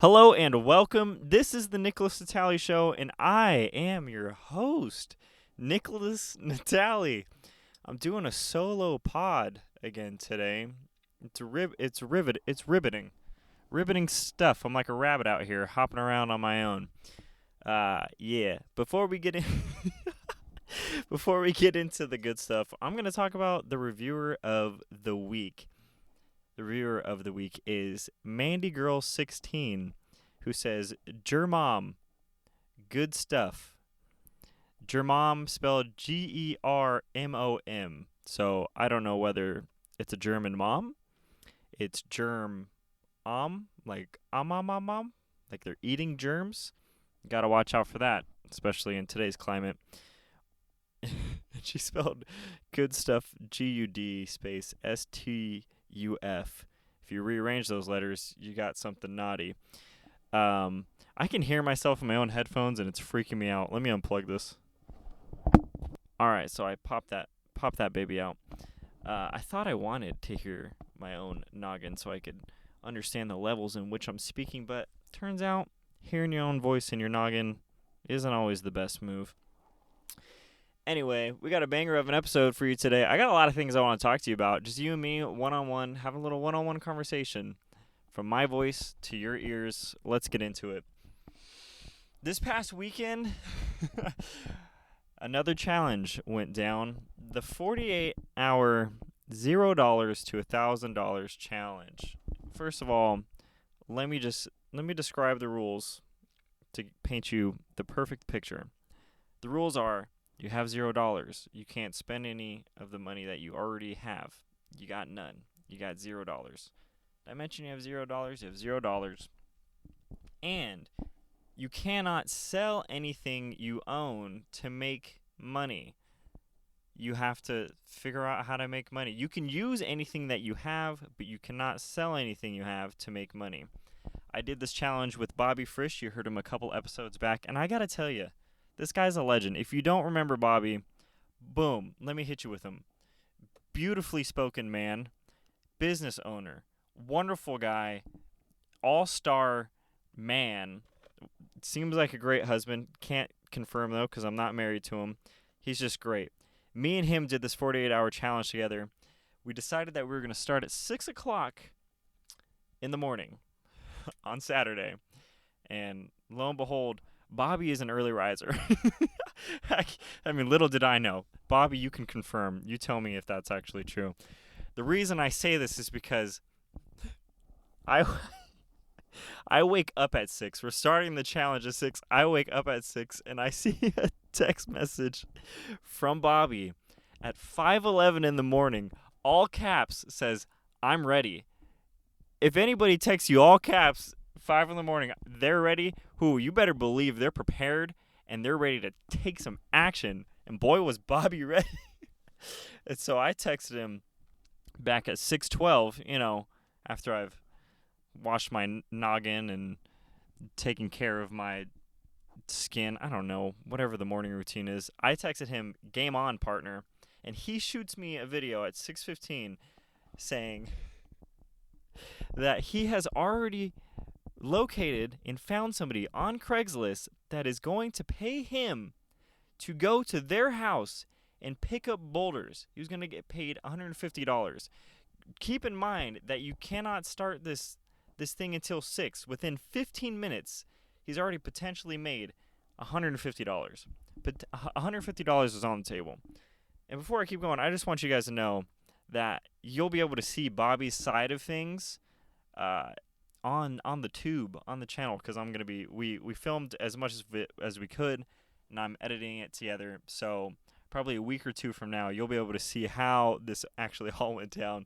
Hello and welcome. This is the Nickolas Natali Show, and I am your host, Nickolas Natali. I'm doing a solo pod again today. Riveting stuff. I'm like a rabbit out here hopping around on my own. Yeah. Before we get into the good stuff, I'm gonna talk about the reviewer of the week. The reviewer of the week is Mandy Girl 16, who says, Germom, good stuff. Germom spelled Germom. So I don't know whether it's a German mom, it's germ like like they're eating germs. Gotta watch out for that, especially in today's climate. She spelled good stuff Gud space STUF. If you rearrange those letters, you got something naughty. I can hear myself in my own headphones and it's freaking me out. Let me unplug this. All right, so I popped that baby out. I thought I wanted to hear my own noggin so I could understand the levels in which I'm speaking, but turns out hearing your own voice in your noggin isn't always the best move. Anyway, we got a banger of an episode for you today. I got a lot of things I want to talk to you about. Just you and me, one-on-one, have a little one-on-one conversation. From my voice to your ears, let's get into it. This past weekend, another challenge went down. The 48-hour $0 to $1,000 challenge. First of all, let me describe the rules to paint you the perfect picture. The rules are: you have $0. You can't spend any of the money that you already have. You got none. You got $0. Did I mention you have $0? You have $0. And you cannot sell anything you own to make money. You have to figure out how to make money. You can use anything that you have, but you cannot sell anything you have to make money. I did this challenge with Bobby Frisch. You heard him a couple episodes back. And I got to tell you, this guy's a legend. If you don't remember Bobby, boom, let me hit you with him. Beautifully spoken man, business owner, wonderful guy, all-star man. Seems like a great husband. Can't confirm, though, because I'm not married to him. He's just great. Me and him did this 48-hour challenge together. We decided that we were going to start at 6 o'clock in the morning on Saturday. And lo and behold, Bobby is an early riser. I mean, little did I know. Bobby, you can confirm. You tell me if that's actually true. The reason I say this is because I wake up at 6. We're starting the challenge at 6. I wake up at 6 and I see a text message from Bobby at 5:11 in the morning. All caps says, "I'm ready." If anybody texts you all caps 5 in the morning, they're ready. You better believe they're prepared and they're ready to take some action. And boy, was Bobby ready. And so I texted him back at 6:12, after I've washed my noggin and taken care of my skin. I don't know, whatever the morning routine is. I texted him, "Game on, partner." And he shoots me a video at 6:15 saying that he has already located and found somebody on Craigslist that is going to pay him to go to their house and pick up boulders. He was going to get paid $150. Keep in mind that you cannot start this thing until 6. Within 15 minutes, he's already potentially made $150. But $150 is on the table. And before I keep going, I just want you guys to know that you'll be able to see Bobby's side of things on the tube, on the channel, because I'm going to be, we filmed as much as we could, and I'm editing it together. So probably a week or two from now, you'll be able to see how this actually all went down.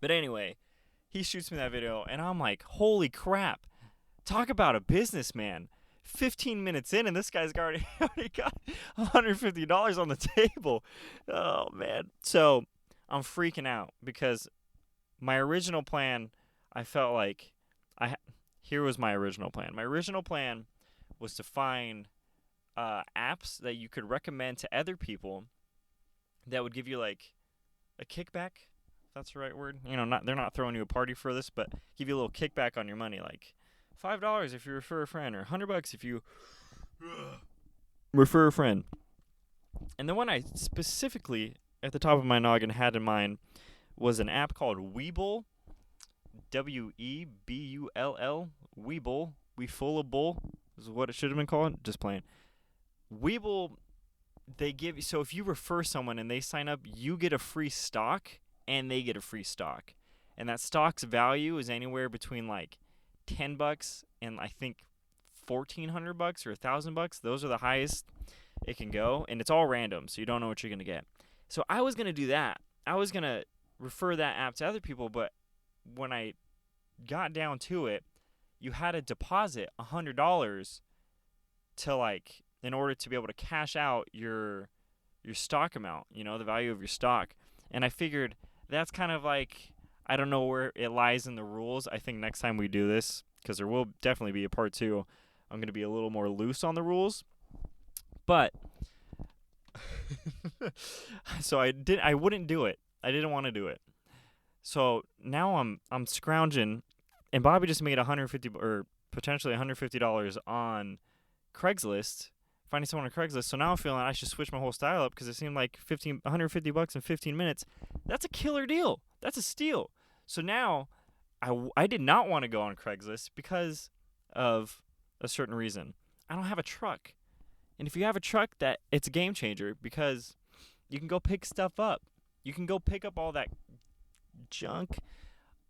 But anyway, he shoots me that video, and I'm like, holy crap. Talk about a businessman. 15 minutes in, and this guy's already got $150 on the table. Oh, man. So I'm freaking out because my original plan, I felt like, here was my original plan. My original plan was to find apps that you could recommend to other people that would give you like a kickback, if that's the right word. They're not throwing you a party for this, but give you a little kickback on your money, like $5 if you refer a friend, or $100 if you refer a friend. And the one I specifically, at the top of my noggin, had in mind was an app called Webull, Webull, Webull, Wefullable is what it should have been called. Just playing. Webull, they give you, so if you refer someone and they sign up, you get a free stock and they get a free stock. And that stock's value is anywhere between like $10 and I think $1,400 or $1,000. Those are the highest it can go, and it's all random, so you don't know what you're going to get. So I was going to do that. I was going to refer that app to other people, but when I got down to it, you had to deposit $100 to, like, in order to be able to cash out your stock amount, you know, the value of your stock. And I figured that's kind of like, I don't know where it lies in the rules. I think next time we do this, because there will definitely be a part 2, I'm going to be a little more loose on the rules. But so I wouldn't do it. I didn't want to do it. So now I'm scrounging, and Bobby just made $150 or potentially $150 on Craigslist, finding someone on Craigslist. So now I'm feeling I should switch my whole style up, because it seemed like $150 in 15 minutes. That's a killer deal. That's a steal. So now I did not want to go on Craigslist because of a certain reason. I don't have a truck. And if you have a truck, it's a game changer, because you can go pick stuff up. You can go pick up all that junk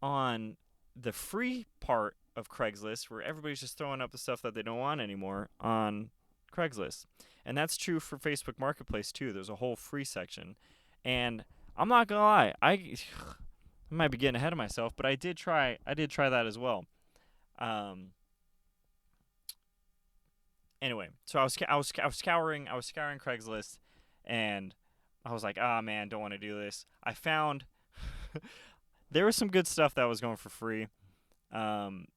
on the free part of Craigslist, where everybody's just throwing up the stuff that they don't want anymore on Craigslist. And that's true for Facebook Marketplace too. There's a whole free section. And I'm not going to lie, I might be getting ahead of myself, but I did try that as well. Anyway, so I was scouring Craigslist, and I was like, man, don't want to do this. I found there was some good stuff that was going for free. One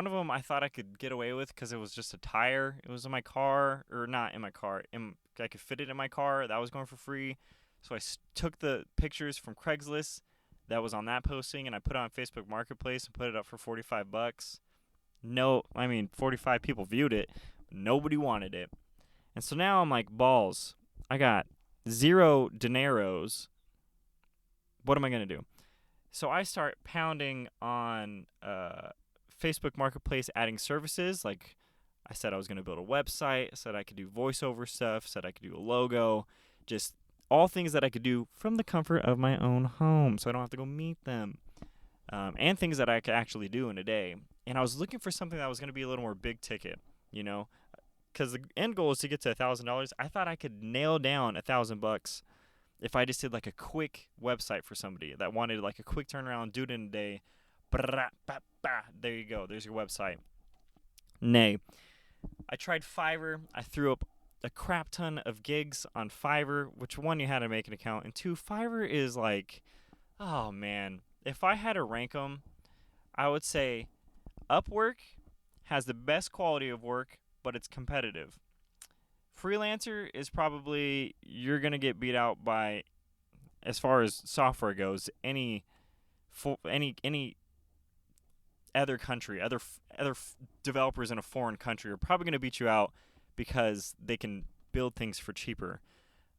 of them I thought I could get away with because it was just a tire. It was in my car, or not in my car. I could fit it in my car. That was going for free. So I took the pictures from Craigslist that was on that posting, and I put it on Facebook Marketplace and put it up for $45. No, I mean 45 people viewed it. Nobody wanted it. And so now I'm like, balls. I got 0 dineros. What am I going to do? So I start pounding on Facebook Marketplace, adding services. Like I said, I was going to build a website. I said I could do voiceover stuff. Said I could do a logo. Just all things that I could do from the comfort of my own home, so I don't have to go meet them. And things that I could actually do in a day. And I was looking for something that was going to be a little more big ticket, you know, because the end goal is to get to $1,000. I thought I could nail down $1,000 if I just did like a quick website for somebody that wanted like a quick turnaround, do it in a day. There you go. There's your website. Nay. I tried Fiverr. I threw up a crap ton of gigs on Fiverr, which one, you had to make an account, and two, Fiverr is like, oh man, if I had to rank them, I would say Upwork has the best quality of work, but it's competitive. Freelancer is probably, you're going to get beat out by, as far as software goes, any other country, other developers in a foreign country are probably going to beat you out because they can build things for cheaper.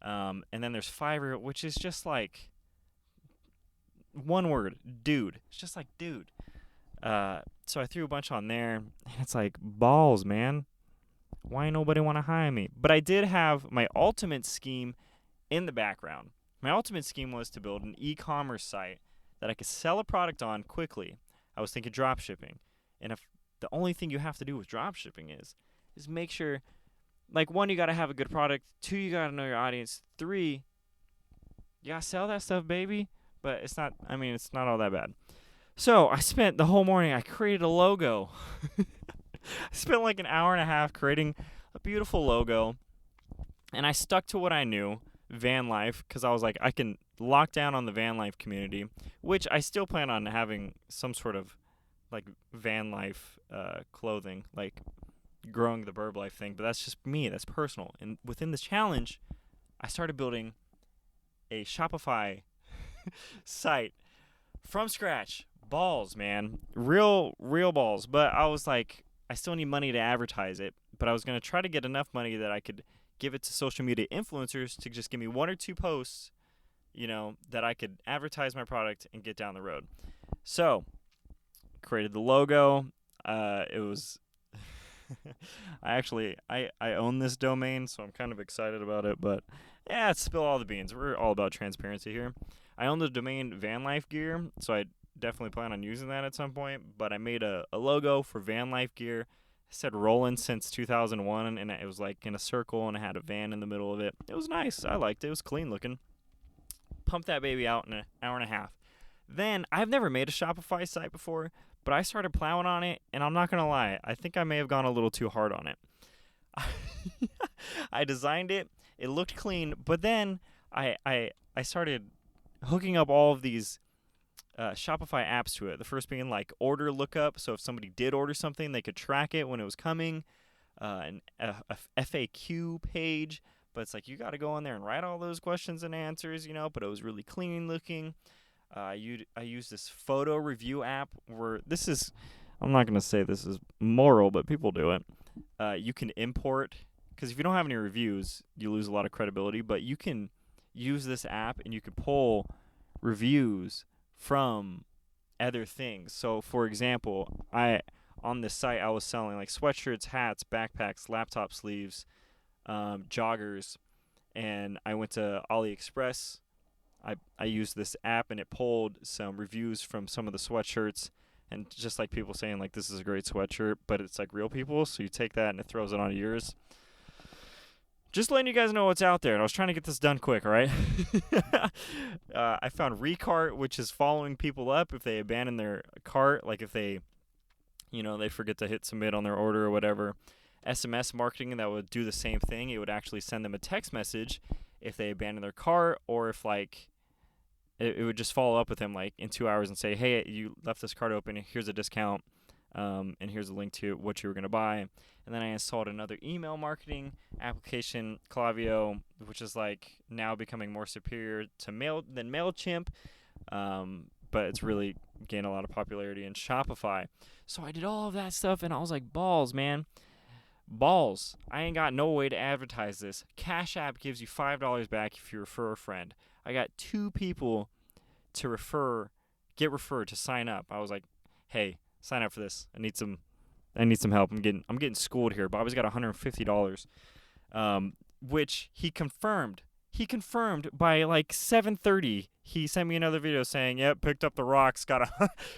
And then there's Fiverr, which is just like one word, dude. It's just like dude. So I threw a bunch on there, and it's like, balls, man. Why nobody want to hire me? But I did have my ultimate scheme in the background. My ultimate scheme was to build an e-commerce site that I could sell a product on quickly. I was thinking drop shipping. And if the only thing you have to do with drop shipping is make sure, like, 1, you got to have a good product. 2, you got to know your audience. 3, you got to sell that stuff, baby. But it's not all that bad. So I spent the whole morning, I created a logo. I spent like an hour and a half creating a beautiful logo. And I stuck to what I knew, van life, because I was like, I can lock down on the van life community, which I still plan on having some sort of like van life clothing, like growing the Burb Life thing. But that's just me. That's personal. And within this challenge, I started building a Shopify site from scratch. balls, man. Real balls. But I was like, I still need money to advertise it. But I was going to try to get enough money that I could give it to social media influencers to just give me 1 or 2 posts, that I could advertise my product and get down the road. So, created the logo. It was I own this domain, so I'm kind of excited about it, but yeah, spill all the beans. We're all about transparency here. I own the domain Van Life Gear, so I definitely plan on using that at some point, but I made a logo for Van Life Gear. It said Rollin' since 2001, and it was like in a circle, and it had a van in the middle of it. It was nice. I liked it. It was clean looking. Pumped that baby out in an hour and a half. Then, I've never made a Shopify site before, but I started plowing on it, and I'm not going to lie, I think I may have gone a little too hard on it. I designed it, it looked clean, but then I started hooking up all of these Shopify apps to it. The first being like order lookup, so if somebody did order something, they could track it when it was coming, a FAQ page, but it's like you got to go in there and write all those questions and answers, but it was really clean looking. I use this photo review app where I'm not going to say this is moral, but people do it. You can import, because if you don't have any reviews, you lose a lot of credibility, but you can use this app and you can pull reviews from other things. So, for example, on this site, I was selling like sweatshirts, hats, backpacks, laptop sleeves, joggers, and I went to AliExpress. I used this app, and it pulled some reviews from some of the sweatshirts, and just like people saying like this is a great sweatshirt, but it's like real people, so you take that and it throws it onto yours. Just letting you guys know what's out there, and I was trying to get this done quick, all right? I found Recart, which is following people up if they abandon their cart, like if they forget to hit submit on their order or whatever. SMS marketing, that would do the same thing. It would actually send them a text message if they abandon their cart, or if like it would just follow up with them like in 2 hours and say, hey, you left this cart open, here's a discount, and here's a link to what you were going to buy. And then I installed another email marketing application, Klaviyo, which is like now becoming more superior to MailChimp, but it's really gained a lot of popularity in Shopify. So I did all of that stuff, and I was like, balls, man. Balls. I ain't got no way to advertise this. Cash App gives you $5 back if you refer a friend. I got 2 people to get referred to sign up. I was like, hey, sign up for this. I need some help. I'm getting schooled here. Bobby's got $150, which he confirmed. He confirmed by like 7:30. He sent me another video saying, "Yep, picked up the rocks. Got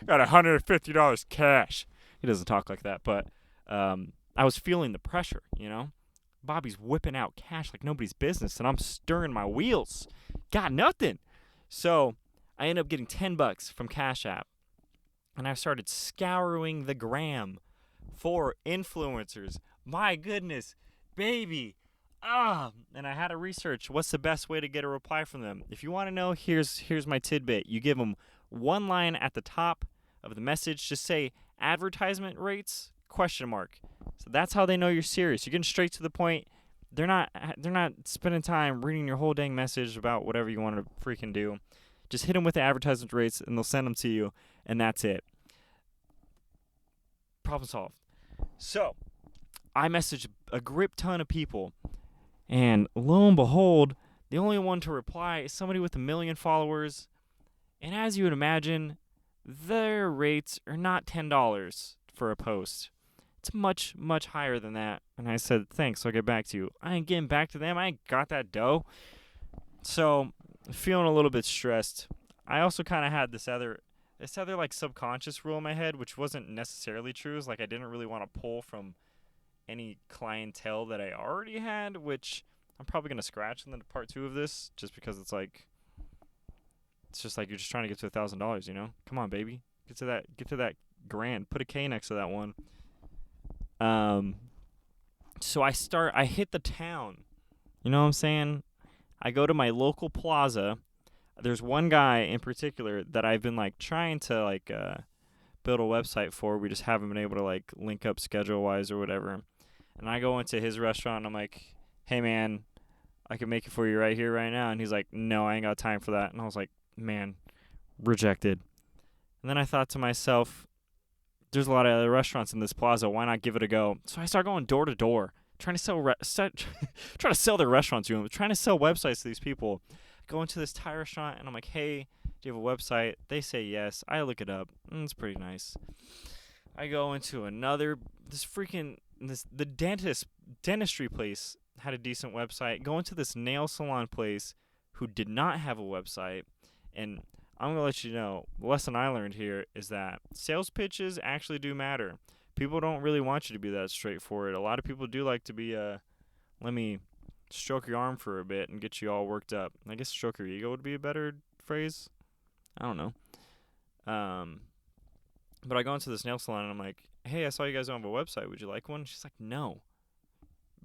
$150 cash." He doesn't talk like that, but I was feeling the pressure. Bobby's whipping out cash like nobody's business, and I'm stirring my wheels. Got nothing. So I ended up getting $10 from Cash App, and I started scouring the gram for influencers. My goodness, baby. And I had to research what's the best way to get a reply from them. If you want to know, here's my tidbit. You give them one line at the top of the message. Just say advertisement rates ? So that's how they know you're serious. You're getting straight to the point. They're not spending time reading your whole dang message about whatever you want to freaking do. Just hit them with the advertisement rates, and they'll send them to you, and that's it. Problem solved. So I messaged a grip ton of people, and lo and behold, the only one to reply is somebody with 1 million followers. And as you would imagine, their rates are not $10 for a post. It's much, much higher than that. And I said, thanks, I'll get back to you. I ain't getting back to them. I ain't got that dough. So, feeling a little bit stressed. I also kind of had this other like subconscious rule in my head, which wasn't necessarily true. It's like I didn't really want to pull from any clientele that I already had, which I'm probably going to scratch in the part 2 of this, just because it's just like you're just trying to get to $1,000, Come on, baby. Get to that grand. Put a K next to that one. So I hit the town. You know what I'm saying? I go to my local plaza. There's one guy in particular that I've been like trying to build a website for. We just haven't been able to like link up schedule-wise or whatever. And I go into his restaurant and I'm like, hey man, I can make it for you right here, right now. And he's like, no, I ain't got time for that. And I was like, man, rejected. And then I thought to myself, there's a lot of other restaurants in this plaza. Why not give it a go? So I started going door to door, trying to trying to sell their restaurants to them, trying to sell websites to these people. Go into this Thai restaurant, and I'm like, hey, do you have a website? They say yes. I look it up. It's pretty nice. I go into the dentistry place had a decent website. Go into this nail salon place who did not have a website. And I'm going to let you know, the lesson I learned here is that sales pitches actually do matter. People don't really want you to be that straightforward. A lot of people do like to be, let me stroke your arm for a bit and get you all worked up. I guess stroke your ego would be a better phrase. I don't know. But I go into this nail salon and I'm like, hey, I saw you guys don't have a website. Would you like one? She's like, no.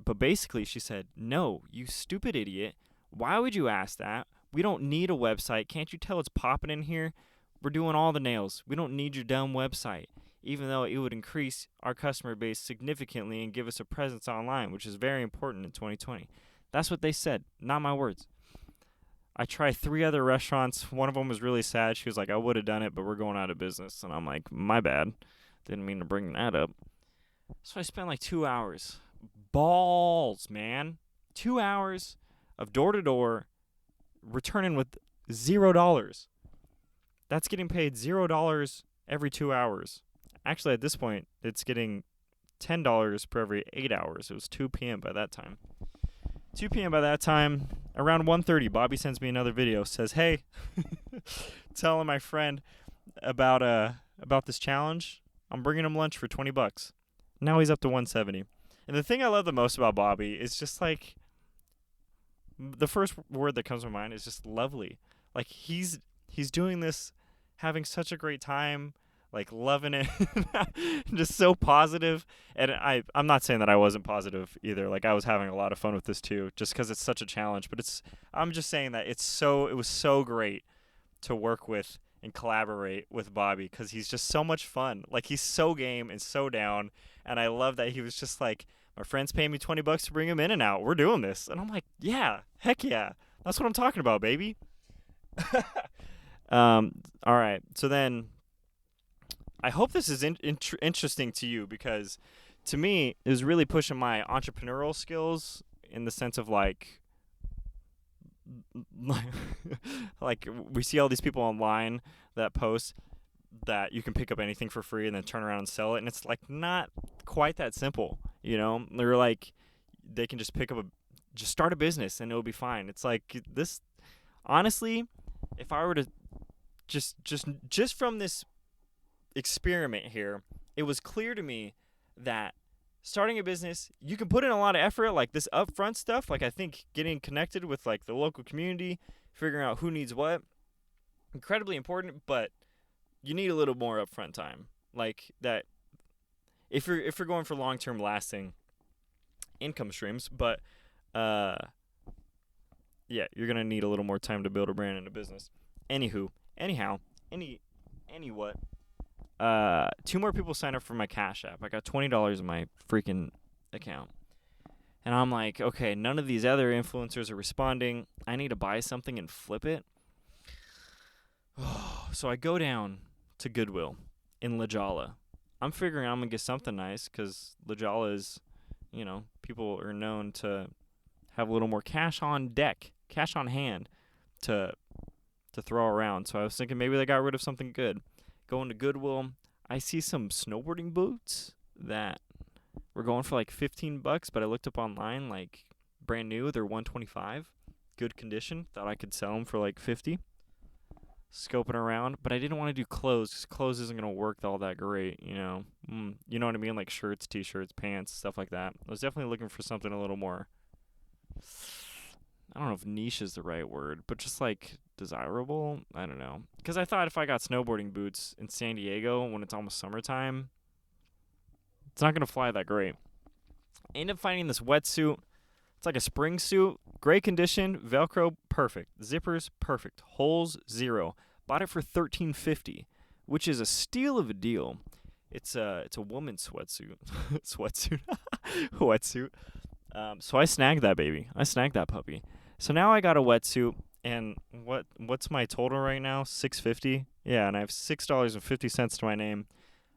But basically she said, no, you stupid idiot. Why would you ask that? We don't need a website. Can't you tell it's popping in here? We're doing all the nails. We don't need your dumb website. Even though it would increase our customer base significantly and give us a presence online, which is very important in 2020. That's what they said, not my words. I tried 3 other restaurants. One of them was really sad. She was like, I would have done it, but we're going out of business. And I'm like, my bad. Didn't mean to bring that up. So I spent like 2 hours. Balls, man. 2 hours of door-to-door, returning with $0. That's getting paid $0 every 2 hours. Actually, at this point, it's getting $10 per every 8 hours. It was 2 p.m. by that time. 2 p.m. by that time, around 1:30, Bobby sends me another video. Says, hey, telling my friend about this challenge. I'm bringing him lunch for $20. Now he's up to $170. And the thing I love the most about Bobby is just like, the first word that comes to mind is just lovely. Like he's doing this, having such a great time, like loving it, just so positive. And I'm not saying that I wasn't positive either. Like I was having a lot of fun with this too, just because it's such a challenge. But I'm just saying that it was so great to work with and collaborate with Bobby because he's just so much fun. Like he's so game and so down. And I love that he was just like, my friend's paying me $20 to bring him in and out. We're doing this. And I'm like, yeah, heck yeah. That's what I'm talking about, baby. All right. So then I hope this is interesting to you because to me, it was really pushing my entrepreneurial skills in the sense of like we see all these people online that post that you can pick up anything for free and then turn around and sell it. And it's like not quite that simple, you know? They're like, they can just just start a business and it'll be fine. It's like this, honestly, if I were to just from this experiment here, it was clear to me that starting a business, you can put in a lot of effort, like this upfront stuff. Like I think getting connected with like the local community, figuring out who needs what, incredibly important, but you need a little more upfront time. Like that, if you're going for long-term lasting income streams, but yeah, you're gonna need a little more time to build a brand and a business. Anyhow, 2 more people signed up for my Cash App. I got $20 in my freaking account. And I'm like, okay, none of these other influencers are responding. I need to buy something and flip it. So I go down to Goodwill in La Jolla. I'm figuring I'm going to get something nice because La Jolla is, people are known to have a little more cash on deck, cash on hand to throw around. So I was thinking maybe they got rid of something good. Going to Goodwill, I see some snowboarding boots that were going for like $15, but I looked up online, like brand new, they're $125, good condition. Thought I could sell them for like $50. Scoping around, but I didn't want to do clothes because clothes isn't gonna work all that great, you know what I mean, like shirts, t-shirts, pants, stuff like that. I was definitely looking for something a little more, I don't know if niche is the right word, but just like desirable. I don't know, because I thought if I got snowboarding boots in San Diego when it's almost summertime, it's not gonna fly that great. I ended up finding this wetsuit. It's like a spring suit, great condition, Velcro perfect, zippers perfect, holes 0. Bought it for $13.50, which is a steal of a deal. It's a woman's sweatsuit, wetsuit. So I snagged that baby. I snagged that puppy. So now I got a wetsuit, and what's my total right now? $650. and I have $6.50 to my name.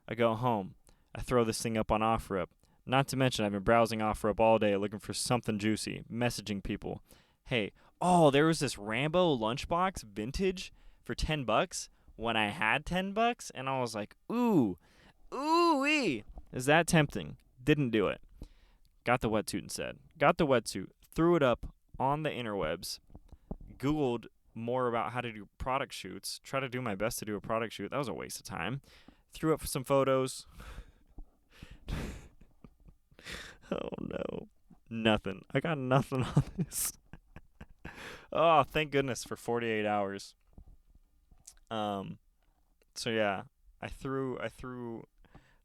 I go home. I throw this thing up on OfferUp. Not to mention, I've been browsing OfferUp all day looking for something juicy, messaging people. Hey, there was this Rambo lunchbox vintage for $10 when I had $10, and I was like, ooh-wee. Is that tempting? Didn't do it. Got the wetsuit instead. Got the wetsuit, threw it up on the interwebs, Googled more about how to do product shoots, try to do my best to do a product shoot. That was a waste of time. Threw up some photos. Oh, no. Nothing. I got nothing on this. Oh, thank goodness for 48 hours. So yeah, I threw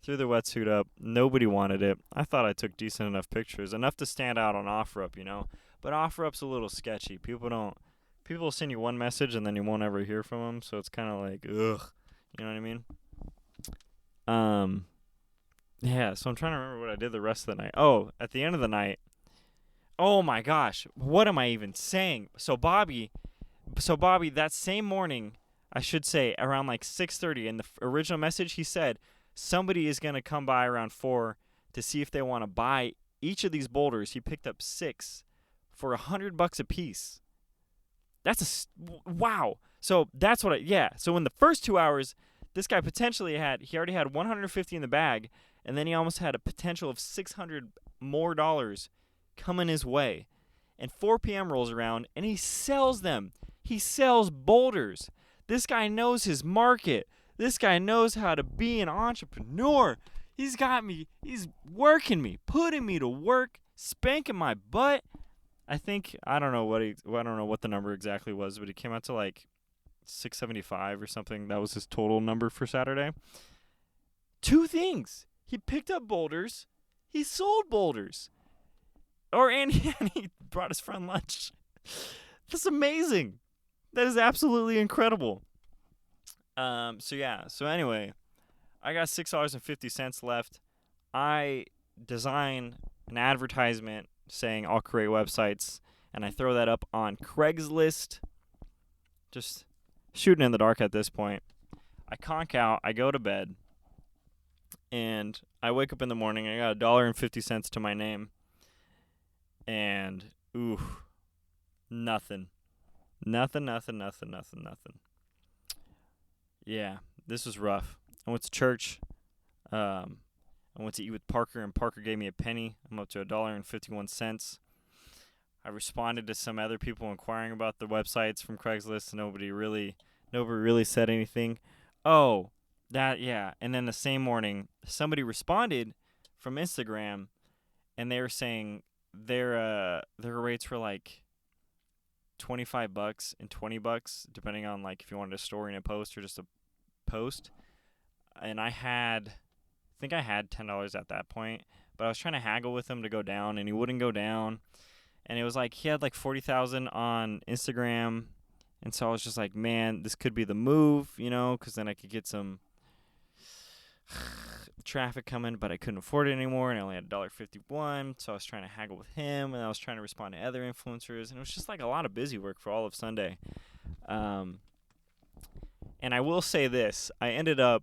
the wetsuit up. Nobody wanted it. I thought I took decent enough pictures, enough to stand out on OfferUp, But OfferUp's a little sketchy. People will send you one message and then you won't ever hear from them, so it's kind of like, ugh. You know what I mean? Yeah, so I'm trying to remember what I did the rest of the night. Oh, at the end of the night, oh my gosh, what am I even saying? So Bobby, that same morning, I should say around like 6:30, in the original message, he said somebody is going to come by around 4 to see if they want to buy each of these boulders. He picked up 6 for $100 a piece. That's wow. So that's what so in the first 2 hours, this guy potentially he already had 150 in the bag, and then he almost had a potential of $600 more coming his way. And 4 p.m. rolls around, and he sells them. He sells boulders. This guy knows his market. This guy knows how to be an entrepreneur. He's got me. He's working me, putting me to work, spanking my butt. I don't know what the number exactly was, but he came out to like 675 or something. That was his total number for Saturday. 2 things. He picked up boulders. He sold boulders. And he brought his friend lunch. That's amazing. That is absolutely incredible. So anyway, I got $6.50 left. I design an advertisement saying I'll create websites, and I throw that up on Craigslist. Just shooting in the dark at this point. I conk out, I go to bed, and I wake up in the morning, I got $1.50 to my name, and nothing. Nothing. Yeah, this was rough. I went to church. I went to eat with Parker, and Parker gave me a penny. I'm up to $1.51. I responded to some other people inquiring about the websites from Craigslist. Nobody really said anything. And then the same morning, somebody responded from Instagram, and they were saying their rates were like $25 and $20, depending on like if you wanted a story and a post or just a post. And I think I had $10 at that point, but I was trying to haggle with him to go down, and he wouldn't go down. And it was like he had like 40,000 on Instagram, and so I was just like, man, this could be the move, because then I could get some traffic coming, but I couldn't afford it anymore, and I only had $1.51, so I was trying to haggle with him, and I was trying to respond to other influencers, and it was just like a lot of busy work for all of Sunday. And I will say this, I ended up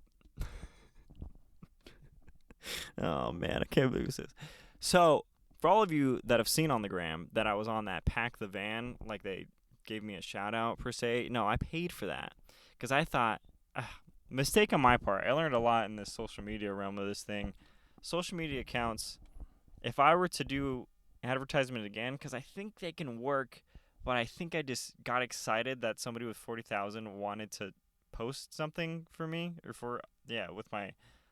oh man, I can't believe this. So for all of you that have seen on the gram that I was on that Pack the Van, like they gave me a shout out per se, no, I paid for that because I thought, mistake on my part. I learned a lot in this social media realm of this thing. Social media accounts, if I were to do advertisement again, because I think they can work, but I think I just got excited that somebody with 40,000 wanted to post something for me, or with my,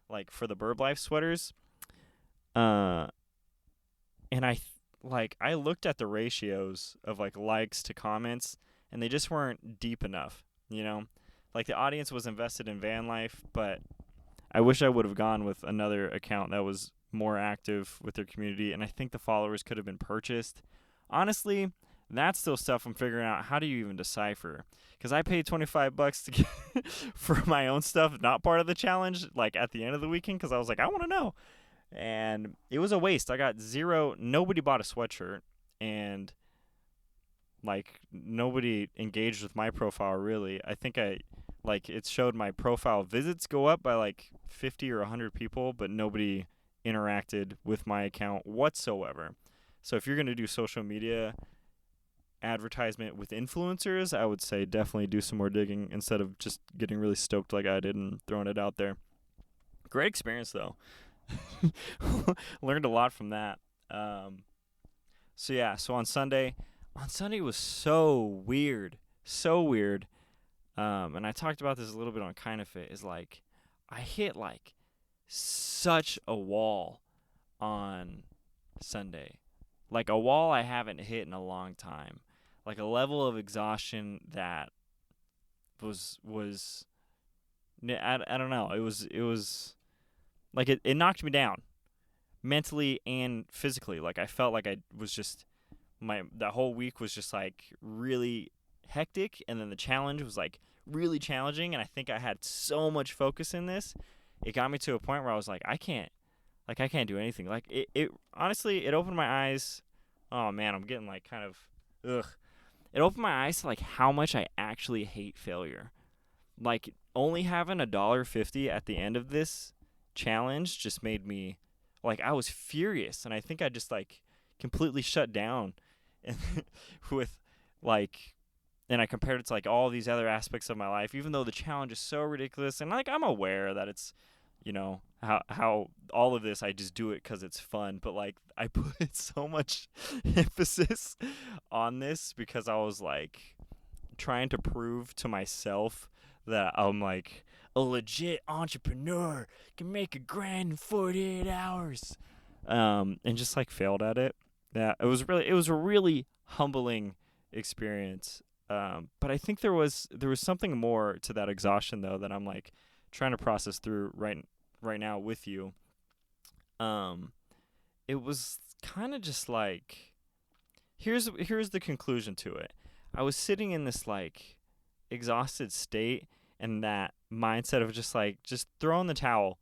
like, for the Burb Life sweaters. And I looked at the ratios of like likes to comments, and they just weren't deep enough, Like the audience was invested in van life, but I wish I would have gone with another account that was more active with their community, and I think the followers could have been purchased. Honestly, that's still stuff I'm figuring out. How do you even decipher? Because I paid $25 to get for my own stuff, not part of the challenge, like at the end of the weekend, because I was like, I want to know. And it was a waste. I got zero. Nobody bought a sweatshirt, and like nobody engaged with my profile really. I think I like it showed my profile visits go up by like 50 or 100 people, but nobody interacted with my account whatsoever. So if you're going to do social media advertisement with influencers, I would say definitely do some more digging instead of just getting really stoked like I did and throwing it out there. Great experience though. Learned a lot from that. So on Sunday was so weird. So weird. And I talked about this a little bit on Kind of Fit, is like I hit like such a wall on Sunday. Like a wall I haven't hit in a long time. Like a level of exhaustion that was I don't know. It was like it knocked me down mentally and physically. Like I felt like I was just that whole week was just like really hectic, and then the challenge was like really challenging, and I think I had so much focus in this. It got me to a point where I was like, I can't do anything. Like it honestly, it opened my eyes. Oh man, I'm getting like kind of ugh. It opened my eyes to like how much I actually hate failure. Like only having $1.50 at the end of this challenge just made me like I was furious, and I think I just like completely shut down and with like, and I compared it to like all these other aspects of my life, even though the challenge is so ridiculous, and like I'm aware that it's, you know, how all of this I just do it because it's fun, but like I put so much emphasis on this because I was like trying to prove to myself that I'm like a legit entrepreneur, can make $1,000 in 48 hours, and just like failed at it. Yeah, it was a really humbling experience. But I think there was something more to that exhaustion though that I'm like trying to process through right now with you. It was kind of just like here's the conclusion to it. I was sitting in this like exhausted state and that mindset of just throw in the towel.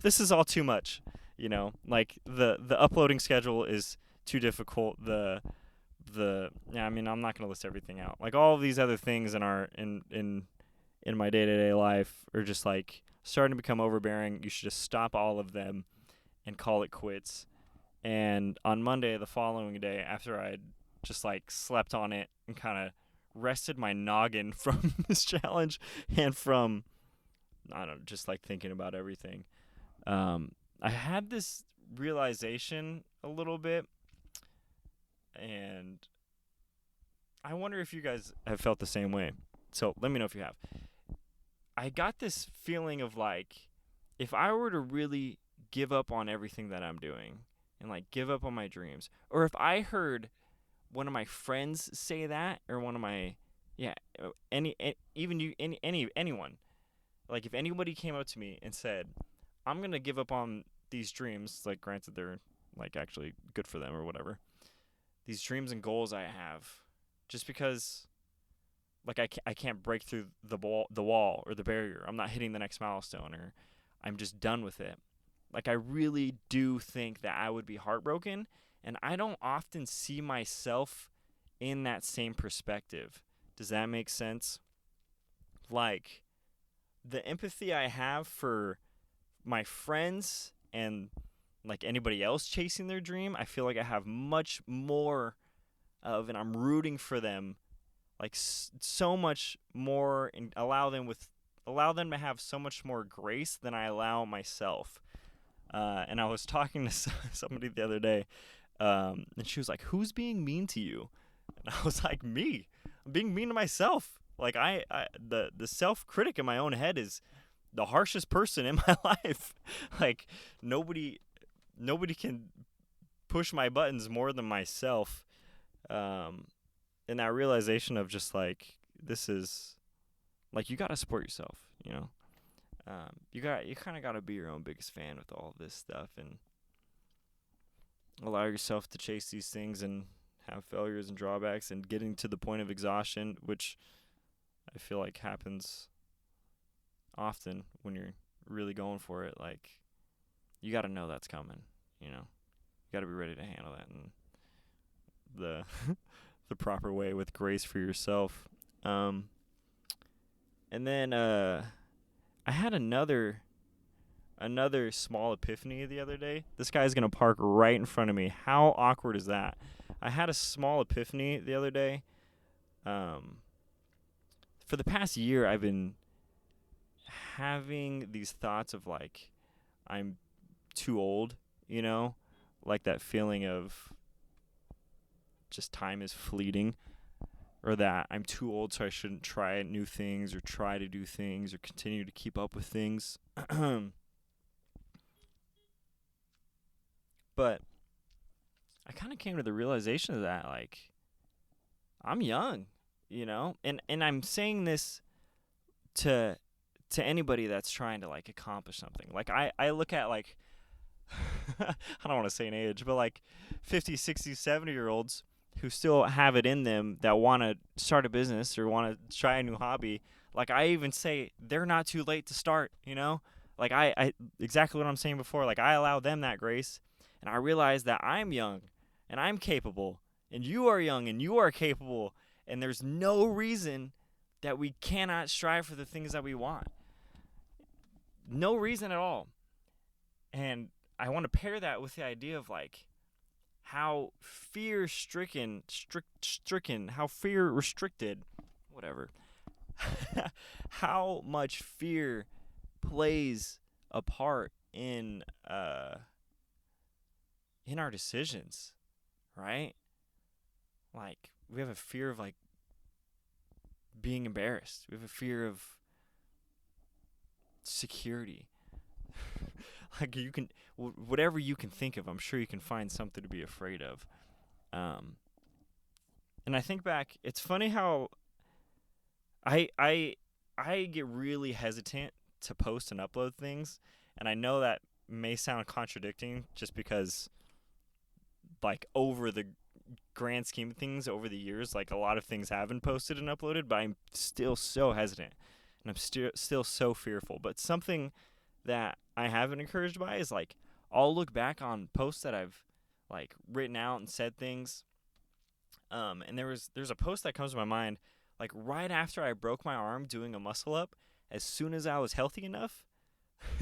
This is all too much, you know. Like the uploading schedule is too difficult. I mean, I'm not gonna list everything out. Like all of these other things in my day-to-day life are just like starting to become overbearing. You should just stop all of them and call it quits. And on Monday, the following day, after I'd just like slept on it and kind of rested my noggin from this challenge and from, I don't know, just like thinking about everything, I had this realization a little bit, and I wonder if you guys have felt the same way. So let me know if you have. I got this feeling of like, if I were to really give up on everything that I'm doing and like give up on my dreams, or if I heard one of my friends say that, or one of my anyone, like if anybody came up to me and said, I'm gonna give up on these dreams, like granted they're like actually good for them or whatever, these dreams and goals I have, just because like I can't break through the wall or the barrier, I'm not hitting the next milestone, or I'm just done with it. Like I really do think that I would be heartbroken, and I don't often see myself in that same perspective. Does that make sense? Like the empathy I have for my friends and like anybody else chasing their dream, I feel like I have much more of, and I'm rooting for them like so much more, and allow them to have so much more grace than I allow myself. And I was talking to somebody the other day, and she was like, "Who's being mean to you?" And I was like, "Me. I'm being mean to myself." Like the self-critic in my own head is the harshest person in my life. Like nobody can push my buttons more than myself. And that realization of just like, this is like, you gotta support yourself, you know. You kind of gotta be your own biggest fan with all of this stuff, and allow yourself to chase these things and have failures and drawbacks and getting to the point of exhaustion, which I feel like happens often when you're really going for it. Like, you got to know that's coming, you know. You got to be ready to handle that in the the proper way with grace for yourself. And then I had another small epiphany the other day. This guy's going to park right in front of me. How awkward is that? I had a small epiphany the other day. For the past year, I've been having these thoughts of like, I'm too old, you know? Like that feeling of just time is fleeting, or that I'm too old so I shouldn't try new things or try to do things or continue to keep up with things. But I kind of came to the realization of that, like, I'm young, you know? And I'm saying this to anybody that's trying to like accomplish something. Like I look at like I don't want to say an age, but like 50, 60, 70-year-olds who still have it in them that want to start a business or want to try a new hobby. Like I even say they're not too late to start, you know? Like I exactly what I'm saying before, like I allow them that grace, and I realize that I'm young and I'm capable and you are young and you are capable, and there's no reason that we cannot strive for the things that we want. No reason at all. And I want to pair that with the idea of like how how fear restricted, whatever, how much fear plays a part in our decisions, right? Like we have a fear of like being embarrassed. We have a fear of security. Like you can, whatever you can think of, I'm sure you can find something to be afraid of. And I think back, it's funny how I get really hesitant to post and upload things, and I know that may sound contradicting just because like over the grand scheme of things over the years, like a lot of things have been posted and uploaded, but I'm still so hesitant and I'm still so fearful. But something that I have been encouraged by is like I'll look back on posts that I've like written out and said things. And there's a post that comes to my mind like right after I broke my arm doing a muscle up. As soon as I was healthy enough,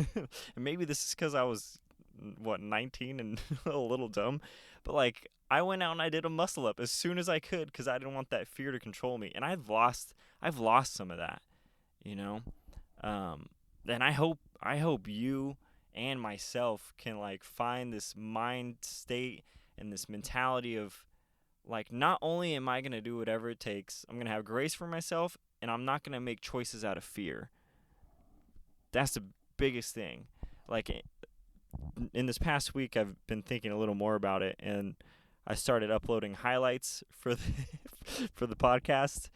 and maybe this is because I was 19 and a little dumb, but like I went out and I did a muscle up as soon as I could because I didn't want that fear to control me, and I've lost some of that, you know. And I hope you and myself can like find this mind state and this mentality of like, not only am I going to do whatever it takes, I'm going to have grace for myself, and I'm not going to make choices out of fear. That's the biggest thing. Like in this past week, I've been thinking a little more about it, and I started uploading highlights for the for the podcast.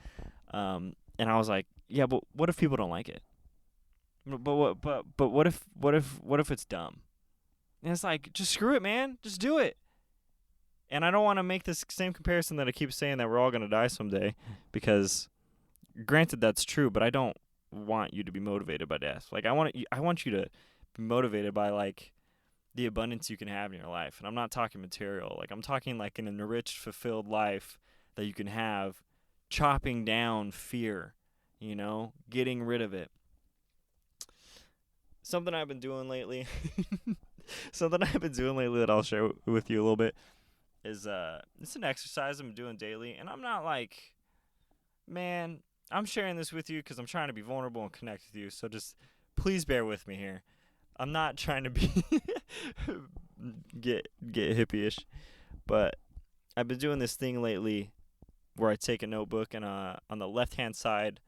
And I was like, yeah, but what if people don't like it? But what if it's dumb? And it's like, just screw it, man. Just do it. And I don't want to make this same comparison that I keep saying that we're all gonna die someday, because granted that's true, but I don't want you to be motivated by death. Like I want you to be motivated by like the abundance you can have in your life. And I'm not talking material. Like I'm talking like an enriched, fulfilled life that you can have, chopping down fear, you know, getting rid of it. Something I've been doing lately that I'll share with you a little bit is it's an exercise I'm doing daily, and I'm not like, man, I'm sharing this with you because I'm trying to be vulnerable and connect with you, so just please bear with me here. I'm not trying to be get hippie-ish, but I've been doing this thing lately where I take a notebook and on the left-hand side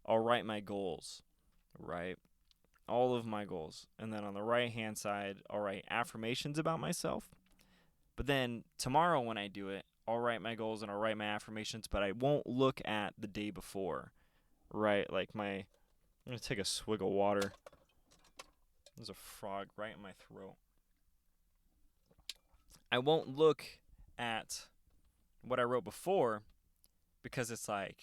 I'll write my goals, right? All of my goals. And then on the right-hand side I'll write affirmations about myself. But then tomorrow when I do it, I'll write my goals and I'll write my affirmations, but I won't look at the day before, right? Like I'm going to take a swig of water. There's a frog right in my throat. I won't look at what I wrote before because it's like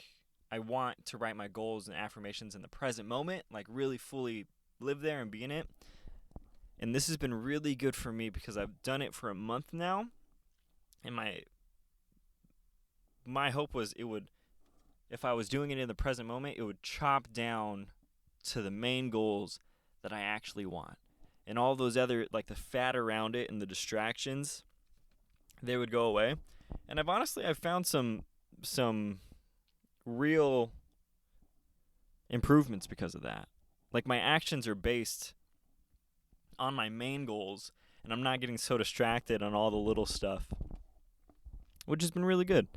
I want to write my goals and affirmations in the present moment, like really fully live there and be in it. And this has been really good for me because I've done it for a month now. And my hope was it would if I was doing it in the present moment, it would chop down to the main goals that I actually want. And all those other, like the fat around it and the distractions, they would go away. And I've found some real improvements because of that. Like my actions are based on my main goals, and I'm not getting so distracted on all the little stuff, which has been really good.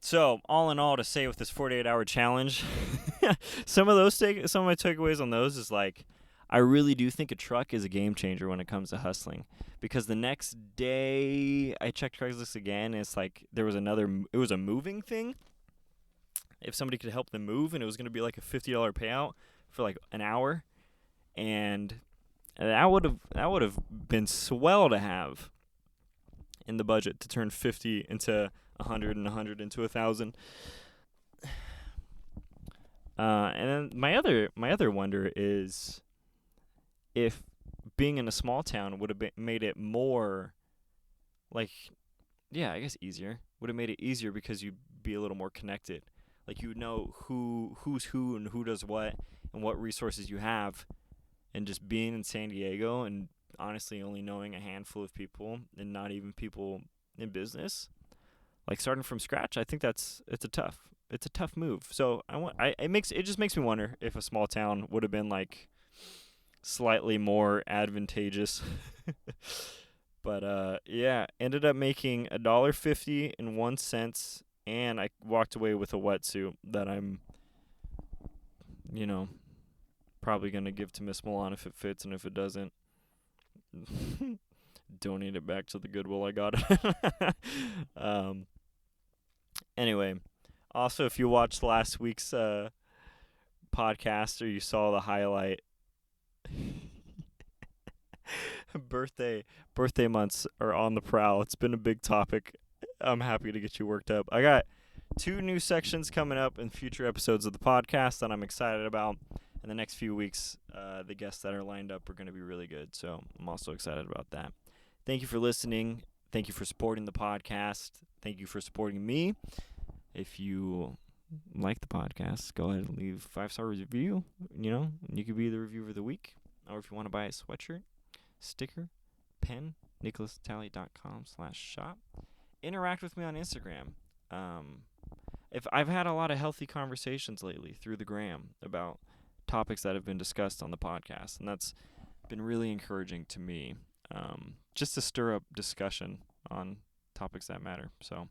So, all in all, to say with this 48-hour challenge, some of my takeaways on those is like, I really do think a truck is a game changer when it comes to hustling, because the next day I checked Craigslist again, and it's like it was a moving thing. If somebody could help them move, and it was going to be like a $50 payout for like an hour, and that would have been swell to have in the budget to turn 50 into 100 and 100 into 1,000. And then my other wonder is if being in a small town would have made it more like, yeah, I guess easier. Would have made it easier because you'd be a little more connected. Like you would know who's who and who does what and what resources you have. And just being in San Diego and honestly only knowing a handful of people and not even people in business, like starting from scratch, I think it's a tough move. So it just makes me wonder if a small town would have been like slightly more advantageous. But yeah, ended up making $1.50 and I walked away with a wetsuit that I'm, probably gonna give to Miss Milan if it fits, and if it doesn't, donate it back to the Goodwill I got it. Anyway, also if you watched last week's podcast or you saw the highlight, birthday months are on the prowl. It's been a big topic. I'm happy to get you worked up. I got 2 new sections coming up in future episodes of the podcast that I'm excited about. In the next few weeks, the guests that are lined up are going to be really good. So I'm also excited about that. Thank you for listening. Thank you for supporting the podcast. Thank you for supporting me. If you like the podcast, go ahead and leave a 5-star review. You could be the reviewer of the week. Or if you want to buy a sweatshirt, sticker, pen, nickolasnatali.com/shop. Interact with me on Instagram. If I've had a lot of healthy conversations lately through the gram about topics that have been discussed on the podcast, and that's been really encouraging to me, just to stir up discussion on topics that matter. So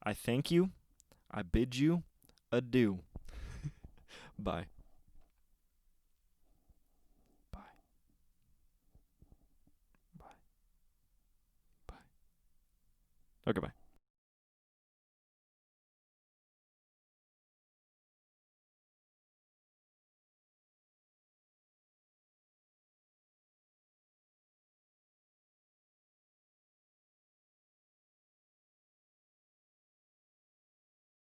I thank you. I bid you adieu. Bye. Bye. Bye. Bye. Okay, bye.